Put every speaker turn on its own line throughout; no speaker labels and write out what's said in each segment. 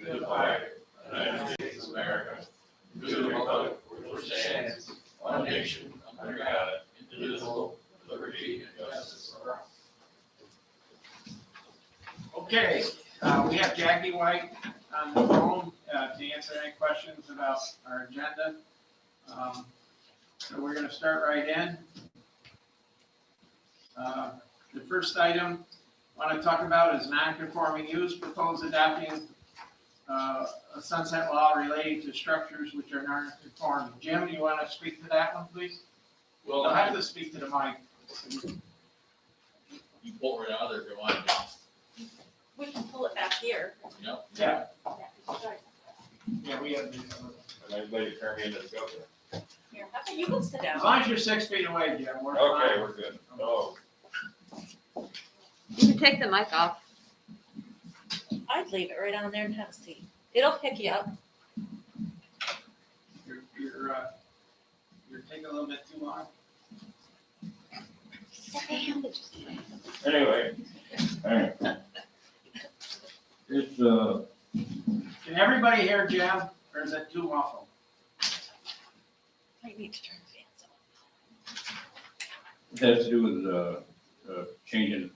to the flag of the United States of America, to the republic for which it stands, one nation, under God, indivisible, with liberty and justice for all.
Okay, we have Jackie White on the phone to answer any questions about our agenda. So we're going to start right in. The first item I want to talk about is non-conforming use, proposed adopting a sunset law relating to structures which are non-conforming. Jim, you want to speak to that one, please?
Well,
You'll have to speak to the mic.
you pull it out there if you want.
We can pull it back here.
Yep.
Yeah, yeah, we have.
Anybody turn me into the governor?
Here, how about you go sit down?
As long as you're 6 feet away, Jim, we're
Okay,
fine.
we're good. Oh,
You can take the mic off.
I'd leave it right on there and have a seat. It'll pick you up.
You're taking a little bit too long.
anyway, all right. It's,
Can everybody hear Jim, or is it too muffled?
Might need to turn the fans on.
it has to do with, changing,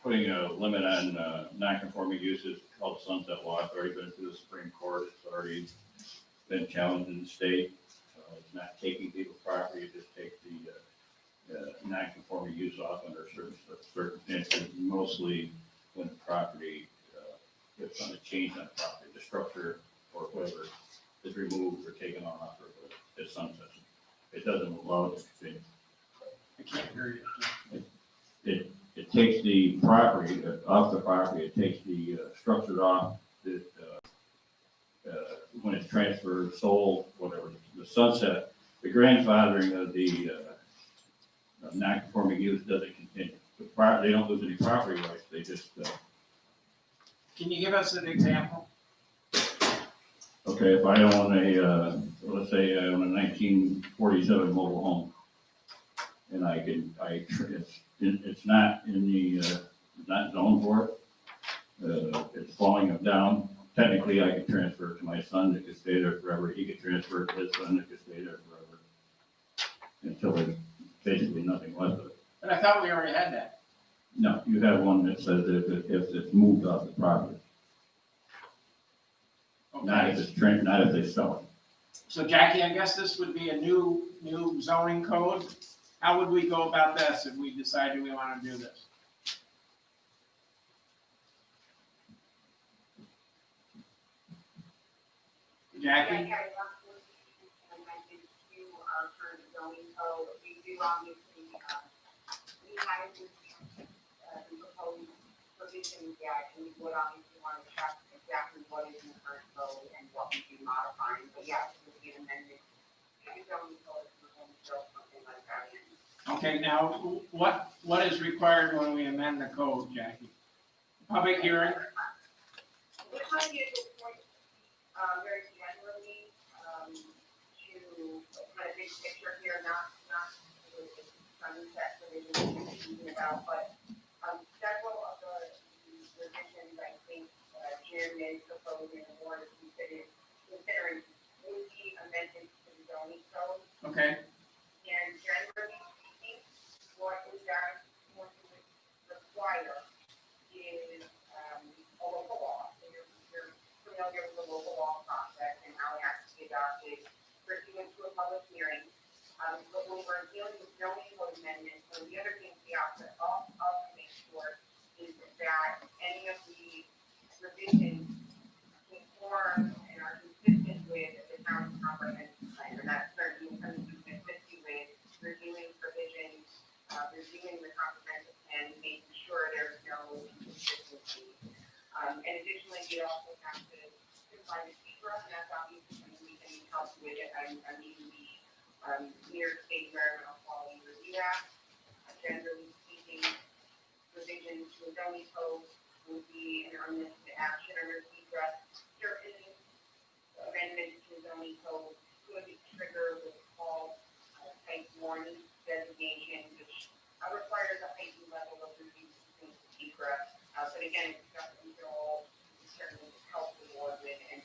putting a limit on, non-conforming uses called sunset law. It's already been through the Supreme Court. It's already been challenged in the state. It's not taking people's property, it just takes the non-conforming use off under certain circumstances, mostly when the property, if something changed on the property, the structure or whatever is removed or taken off or it's sunset. It doesn't allow it to continue.
I can't hear you.
It takes the property, off the property, it takes the structure off that, when it's transferred, sold, whatever, the sunset, the grandfathering of the non-conforming use doesn't continue. They don't lose any property rights, they just,
Can you give us an example?
okay, if I own a, let's say I own a 1947 mobile home, and it's not in the, not zoned for it, it's falling down, technically I could transfer it to my son that could stay there forever, he could transfer it to his son that could stay there forever, until there's basically nothing left of it.
But I thought we already had that.
No, you have one that says that if it's moved off the property, not if
Okay.
it's not if they sell it.
So Jackie, I guess this would be a new zoning code. How would we go about this if we decided we want to do this? Jackie?
We obviously, we had to propose provisions that we would obviously want to check exactly what is in the current code and what we do modifying, but yes, it would be an amendment to the zoning code, something like that.
Okay, now, what is required when we amend the code, Jackie? Public hearing?
We're trying to get to a point, very generally, to kind of big picture here, not the sunset provision we're speaking about, but several of the revisions I think Jim is proposing or considering would be amendments to the zoning code.
Okay,
And generally speaking, what is that going to require is a local law. So you're familiar with the local law process and how it has to be adopted, pursuant to a public hearing. But when we're dealing with zoning code amendments, one of the other things we have to also make sure is that any of the revisions conform and are consistent with the town's comprehensive plan. And that's certainly something we can assist you with, reviewing provisions, reviewing the comprehensive plan, making sure there's no inconsistency. And additionally, we also have to comply with SECRA, and that's obviously something we can help with. I mean, the New York State Environmental Quality Review Act. Generally speaking, revisions to a zoning code would be an unlisted action under SECRA. Certain amendments to zoning code could trigger what's called type 1 designation, which requires a heightened level of review from SECRA. But again, it's something we can all certainly help the board with and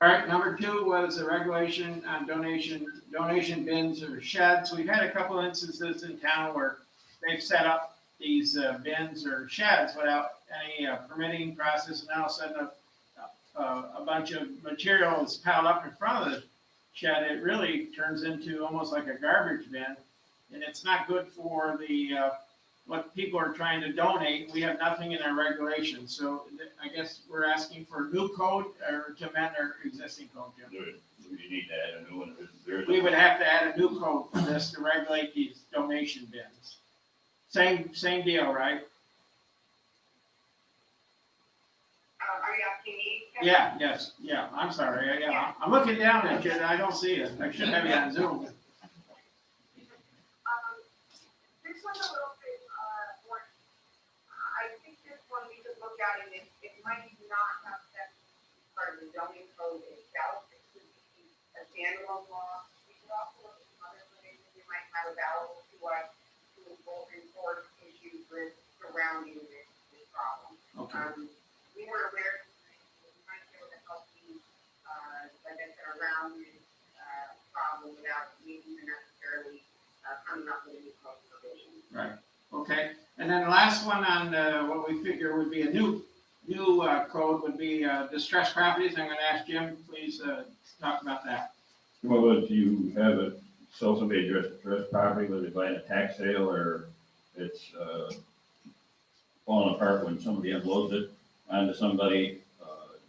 All right, number 2 was a regulation on donation bins or sheds. We've had a couple instances in town where they've set up these bins or sheds without any permitting process, and all of a sudden a bunch of material is piled up in front of the shed. It really turns into almost like a garbage bin, and it's not good for the what people are trying to donate. We have nothing in our regulations, so I guess we're asking for a new code or to amend our existing code, Jim.
We need to add a new one. There's
We would have to add a new code for this to regulate these donation bins. Same deal, right?
Are you asking me?
Yeah, yes, yeah, I'm sorry, yeah, I'm looking down at you, and I don't see it, I should have you on Zoom.
This one's a little bit, more, I think this one we could look at it, it might not have that part of the zoning code itself, it could be a standalone law. We could also look at some other provisions we might have available to us to enforce issues with surrounding this problem.
Okay,
We were aware, we might be able to help you, like I said, around this, problem without needing to necessarily, coming up with a new code provision.
okay, and then the last one on, what we figure would be a new code would be, distressed properties. I'm gonna ask Jim, please, talk about that.
Well, if you have a, sell somebody a distressed property, whether they buy a tax sale or it's, falling apart when somebody unloads it onto somebody,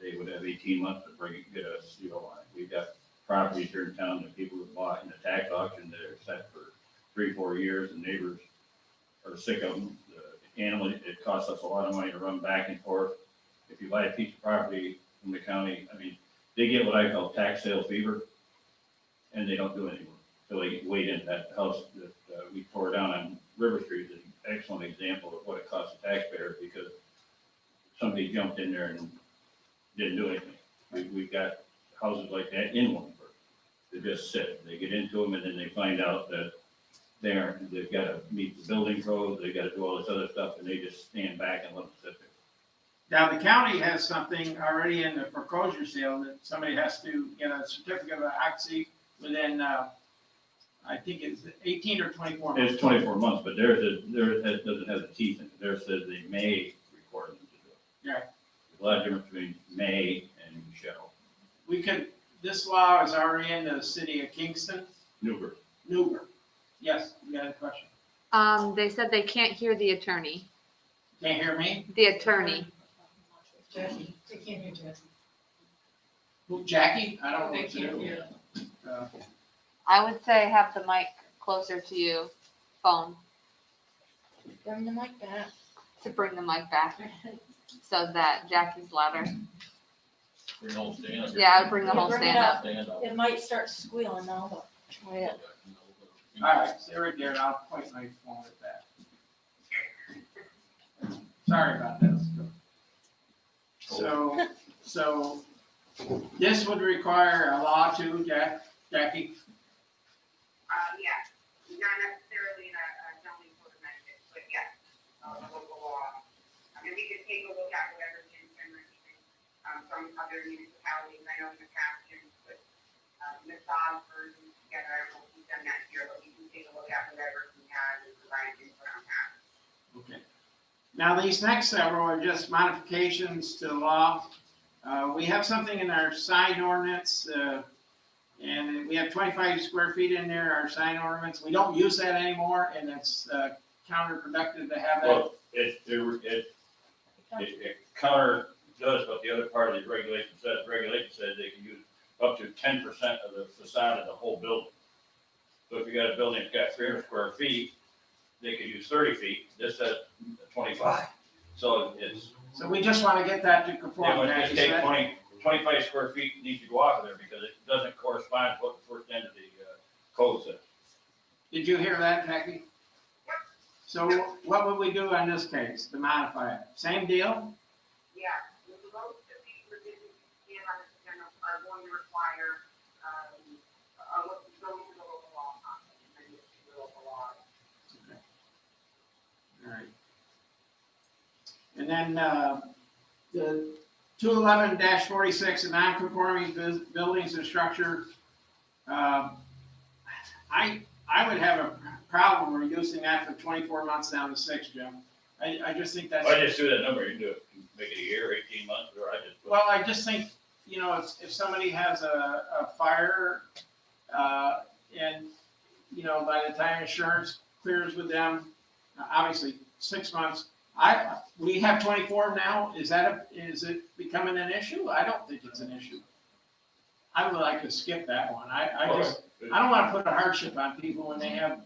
they would have 18 months to bring it, get a CO on it. We've got properties here in town that people have bought in the tax auction that are set for 3-4 years, and neighbors are sick of them. The animal, it costs us a lot of money to run back and forth. If you buy a piece of property from the county, I mean, they get what I call tax sale fever, and they don't do anything. So they wait in that house that we tore down on River Street is an excellent example of what it costs the taxpayer, because somebody jumped in there and didn't do anything. We've got houses like that in Wallingford. They just sit, they get into them, and then they find out that they've got to meet the building code, they got to do all this other stuff, and they just stand back and let them sit there.
Now, the county has something already in the foreclosure sale that somebody has to get a certificate of occupancy within, I think it's 18 or 24 months.
It's 24 months, but theirs doesn't have the teeth in it. Theirs says they may require them to do it.
Yeah.
There's a lot of difference between may and shall.
This law is already in the city of Kingston,
Newburgh.
Newburgh. Yes, you got a question?
They said they can't hear the attorney.
Can't hear me?
The attorney.
Jackie, they can't hear Jackie.
Who, Jackie? I don't know
They
what to
can't
do.
hear.
I would say have the mic closer to you, phone,
Bring the mic back.
to bring the mic back so that Jackie's louder.
Bring the whole stand.
Yeah, I would bring the whole
Bring it
stand up.
Stand up.
It might start squealing now, but try it.
All right, stay right there, and I'll point my phone at that. Sorry about this. So this would require a law too, Jackie?
Yeah, not necessarily a zoning code amendment, but yes, local law. I mean, we could take a look at whatever Jim's been receiving, from other municipalities. I know in the past, Jim put, massage versions together. I don't know if he's done that here, but we can take a look at whatever he has and provide input on that.
Okay. Now, these next several are just modifications to the law. We have something in our sign ordinance, and we have 25 square feet in there, our sign ordinance. We don't use that anymore, and it's counterproductive to have that.
Well, it counter does what the other part of the regulation says. The regulation says they can use up to 10% of the facade of the whole building. So if you got a building that's got 300 square feet, they could use 30 feet. This says 25. So it's,
So we just want to get that to conform.
they would
Jackie,
just take
so that-
25 square feet needs to go off of there because it doesn't correspond to what the first end of the code says.
Did you hear that, Jackie? So what would we do on this case to modify it? Same deal?
Yeah, most of these revisions you can on this agenda are going to require, going to the local law process, and then the local law.
All right. And then, 211-46, a non-conforming buildings and structure. I would have a problem reducing that from 24 months down to 6, Jim. I just think that's.
I just do that number, you can do it, make it a year, 18 months, or I just.
Well, I just think, you know, if somebody has a fire, and, you know, by the time insurance clears with them, obviously 6 months. We have 24 now, is it becoming an issue? I don't think it's an issue. I would like to skip that one. I don't wanna put a hardship on people when they have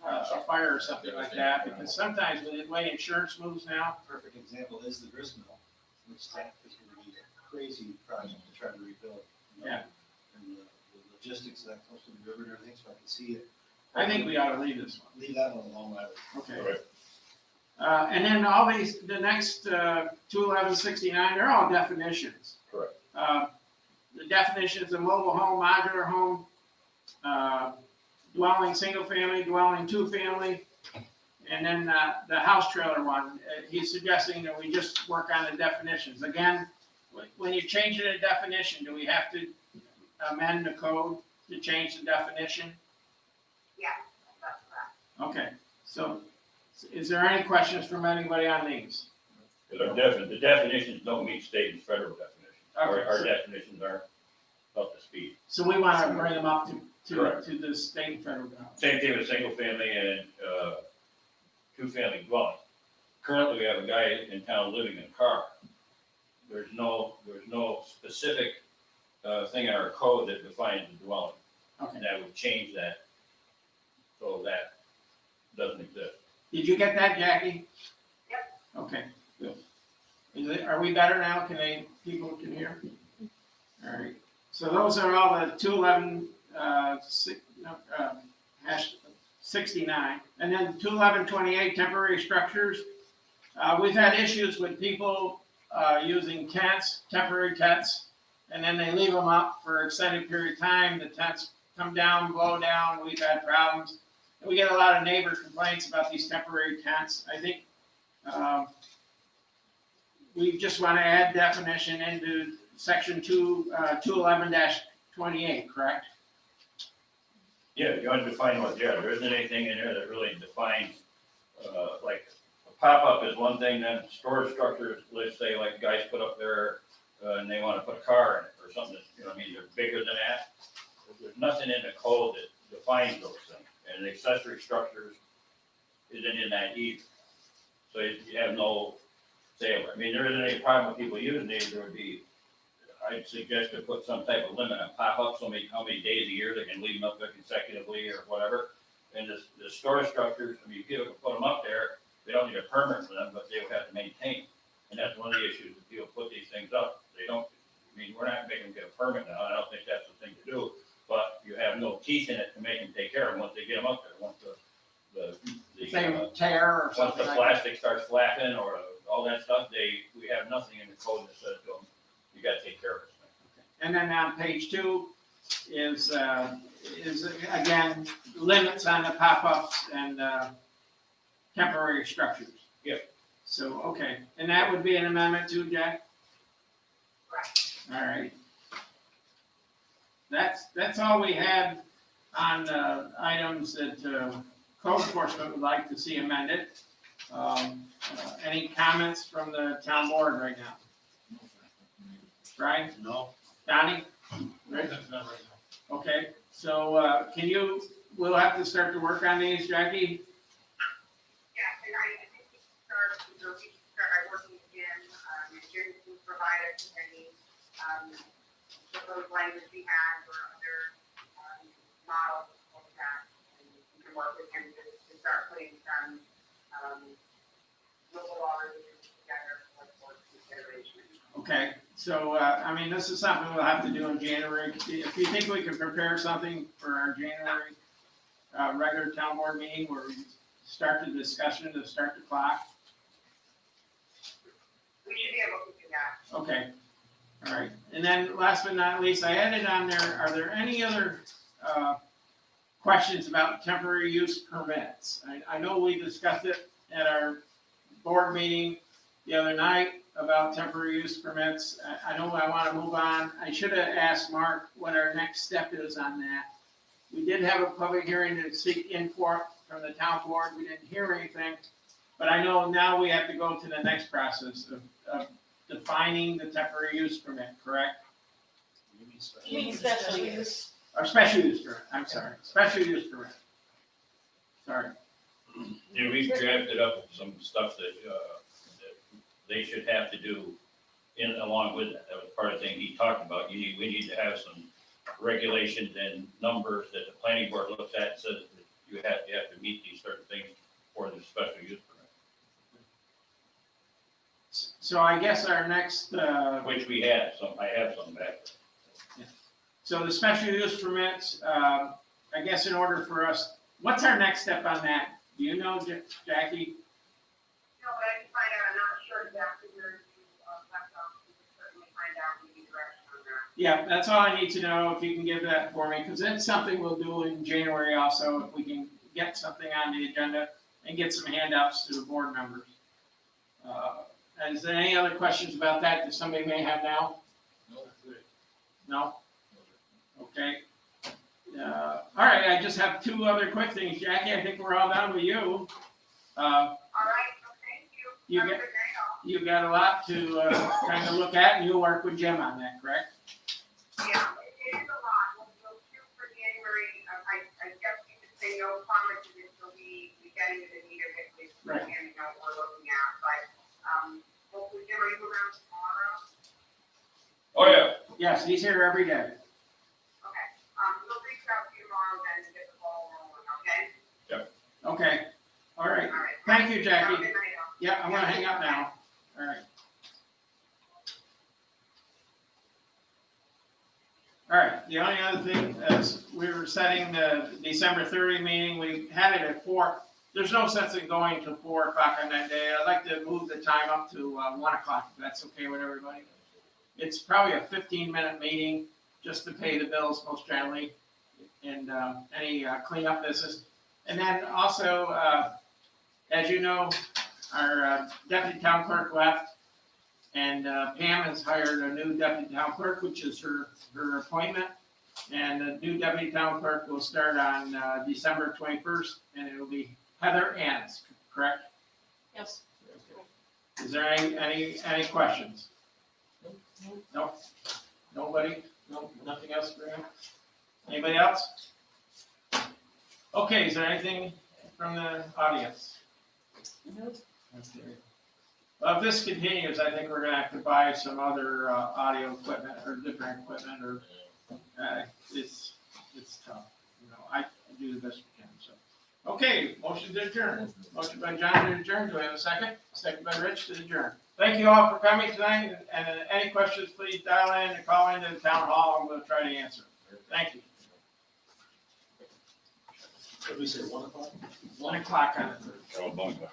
a fire or something like that, because sometimes with the way insurance moves now,
Perfect example is the grist mill, which that is gonna be a crazy project to try to rebuild. you know,
Yeah.
And the logistics of that close to the river and everything, so I can see it.
I think we ought to leave this one.
Leave that one alone, I would.
Okay.
Alright.
And then all these, the next 21169, they're all definitions.
Correct.
The definitions of mobile home, modular home, dwelling, single family, dwelling, two family, and then the house trailer one. He's suggesting that we just work on the definitions. Again, when you change it a definition, do we have to amend the code to change the definition?
Yeah, that's correct.
Okay, so is there any questions from anybody on these?
Because the definitions don't meet state and federal definitions. Our definitions are up to speed.
So we want to bring them up
Correct.
to the state and federal government.
Same thing with single family and, two-family dwelling. Currently, we have a guy in town living in a car. There's no specific, thing in our code that defines the dwelling.
Okay.
And that would change that. So that doesn't exist.
Did you get that, Jackie?
Yep.
Okay, good. Are we better now? People can hear? All right, so those are all the 211, 69, and then 21128 temporary structures. We've had issues with people, using tents, temporary tents, and then they leave them up for extended period of time. The tents come down, blow down. We've had problems. We get a lot of neighbor complaints about these temporary tents. I think, we just want to add definition into section 211-28, correct?
Yeah, you want to define what, yeah, there isn't anything in there that really defines, like, a pop-up is one thing, then storage structures, let's say, like guys put up there, and they want to put a car in it or something that, you know, what I mean, they're bigger than that. There's nothing in the code that defines those things, and the accessory structures isn't in that either. So you have no say over it. I mean, there isn't any problem with people using these, there would be, I'd suggest to put some type of limit on pop-ups, how many days a year they can leave them up there consecutively or whatever. And the storage structures, I mean, people can put them up there, they don't need a permit for them, but they would have to maintain. And that's one of the issues, that people put these things up, they don't, I mean, we're not making them get a permit now, I don't think that's the thing to do. But you have no teeth in it to make them take care of them once they get them up there, once
Same tear or
once
something
the
like that.
plastic starts flapping or all that stuff, we have nothing in the code that says to them, you gotta take care of this thing.
And then on page 2 is again, limits on the pop-ups and, temporary structures.
Yep.
So, okay, and that would be an amendment too, Jack?
Correct.
All right. That's all we had on, items that, code enforcement would like to see amended. Any comments from the town board right now? Brian,
No.
Donnie? Rick? Okay, so, we'll have to start to work on these, Jackie?
Yeah, and I think we should start working again, and Jim can provide us with any, proposed language we have or other, models of that. And we can work with him to start putting some, local law reviews together for consideration.
Okay, so, I mean, this is something we'll have to do in January. If you think we can prepare something for our January, regular town board meeting where we start the discussion to start the clock?
We should be able to do that.
Okay, all right. And then last but not least, I added on there, are there any other, questions about temporary use permits? I know we discussed it at our board meeting the other night. about temporary use permits. I know I want to move on. I should have asked Mark what our next step is on that. We did have a public hearing to seek input from the town board. We didn't hear anything. But I know now we have to go to the next process of defining the temporary use permit, correct?
You mean special?
You mean special use.
Or special use permit, I'm sorry, special use permit. Sorry.
And we drafted up some stuff that they should have to do along with that. That was part of the thing he talked about. We need to have some regulations and numbers that the planning board looks at and says that you have to meet these certain things for the special use permit,
So I guess our next,
which we have some, I have some back.
so the special use permits, I guess in order for us, what's our next step on that? Do you know, Jackie?
No, but I can find out, I'm not sure exactly where you, left off, we can certainly find out maybe direction on that.
Yeah, that's all I need to know, if you can give that for me, because that's something we'll do in January also, if we can get something on the agenda and get some handouts to the board members. Is there any other questions about that somebody may have now? No? Okay. All right, I just have two other quick things. Jackie, I think we're all done with you.
All right, so thank you.
You
Have a
get-
good night all.
You've got a lot to kind of look at, and you'll work with Jim on that, correct?
Yeah, it is a lot. We'll shoot for January. I guess you could say no promises until we get into the meat of it, which we
Right.
can know what we're looking at. But, hopefully, Jim, are you around tomorrow?
Oh, yeah.
Yes, he's here every day.
Okay, we'll reach out to you tomorrow then and get the ball rolling, okay?
Okay, all right.
All right.
Thank you,
Have a
Jackie.
good night all.
Yeah, I'm gonna hang up now. All right. All right, the only other thing is we were setting the December 30 meeting, we had it at 4. There's no sense in going to 4 o'clock on that day. I'd like to move the time up to 1 o'clock, if that's okay with everybody. It's probably a 15-minute meeting, just to pay the bills most generally, and any cleanup business. And then also, as you know, our deputy town clerk left, and Pam has hired a new deputy town clerk, which is her appointment. And the new deputy town clerk will start on December 21st, and it'll be Heather Annis, correct?
Yes.
Is there any questions? No? Nobody? No, nothing else for him? Anybody else? Okay, is there anything from the audience?
Nope.
Okay. Well, if this continues, I think we're gonna have to buy some other audio equipment or different equipment, or it's tough. You know, I do the best we can, so. Okay, motion to adjourn. Motion by John to adjourn. Do I have a second? Second by Rich to adjourn. Thank you all for coming tonight, and any questions, please dial in and call into the town hall. I'm gonna try to answer. Thank you.
Did we say 1 o'clock?
1 o'clock on the third.
Cowabunga.